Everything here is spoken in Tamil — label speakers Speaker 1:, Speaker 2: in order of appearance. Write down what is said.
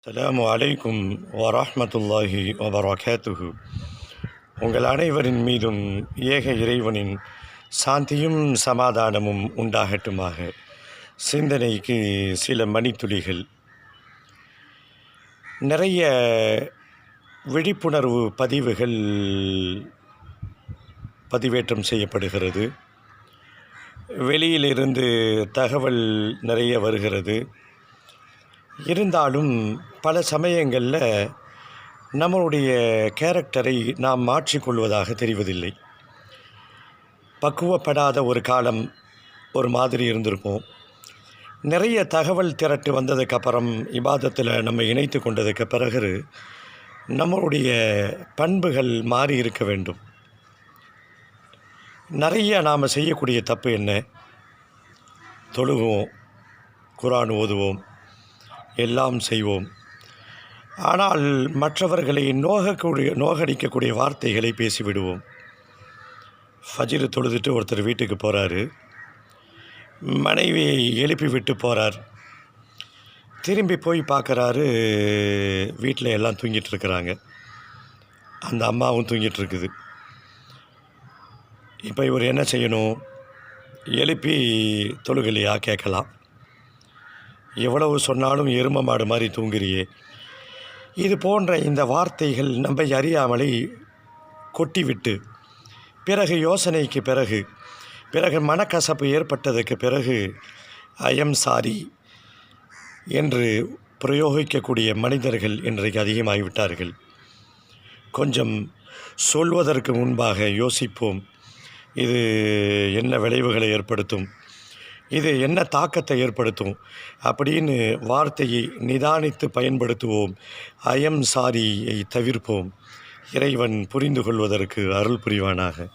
Speaker 1: அஸ்ஸலாமு அலைக்கும் வரஹ்மத்துல்லாஹி வபரகாத்துஹு. உங்கள் அனைவரின் மீதும் ஏக இறைவனின் சாந்தியும் சமாதானமும் உண்டாகட்டுமாக. சிந்தனைக்கு சில மணித்துளிகள். நிறைய விழிப்புணர்வு பதிவுகள் பதிவேற்றம் செய்யப்படுகிறது. வெளியிலிருந்து தகவல் நிறைய வருகிறது. இருந்தாலும் பல சமயங்களில் நம்மளுடைய கேரக்டரை நாம் மாற்றிக்கொள்வதாக தெரிவதில்லை. பக்குவப்படாத ஒரு காலம் ஒரு மாதிரி இருந்திருப்போம். நிறைய தகவல் திரட்டு வந்ததுக்கப்புறம் இபாதத்தில் நம்ம இணைத்து கொண்டதுக்கு பிறகு நம்மளுடைய பண்புகள் மாறி இருக்க வேண்டும். நிறைய நாம் செய்யக்கூடிய தப்பு என்ன? தொழுகுவோம், குர்ஆன் ஓதுவோம், எல்லாம் செய்வோம். ஆனால் மற்றவர்களை நோகடிக்கக்கூடிய வார்த்தைகளை பேசிவிடுவோம். ஃபஜ்ர் தொழுதுட்டு ஒருத்தர் வீட்டுக்கு போகிறாரு, மனைவியை எழுப்பி விட்டு போகிறார். திரும்பி போய் பார்க்குறாரு, வீட்டில் எல்லாம் தூங்கிட்டு இருக்கிறாங்க, அந்த அம்மாவும் தூங்கிட்டு இருக்குது. இப்போ இவர் என்ன செய்யணும்? எழுப்பி தொழுகலையா கேட்கலாம். எவ்வளவு சொன்னாலும் எரும மாடு மாதிரி தூங்குறியே. இது போன்ற இந்த வார்த்தைகள் நம்மை அறியாமலே கொட்டிவிட்டு பிறகு யோசனைக்கு பிறகு மனக்கசப்பு ஏற்பட்டதுக்கு பிறகு ஐயம் சாரி என்று பிரயோகிக்கக்கூடிய மனிதர்கள் இன்றைக்கு அதிகமாகிவிட்டார்கள். கொஞ்சம் சொல்வதற்கு முன்பாக யோசிப்போம். இது என்ன விளைவுகளை ஏற்படுத்தும், இது என்ன தாக்கத்தை ஏற்படுத்தும் அப்படின்னு வார்த்தையை நிதானித்து பயன்படுத்துவோம். ஐயம் சாரியை தவிர்ப்போம். இறைவன் புரிந்து கொள்வதற்கு அருள் புரிவானாக.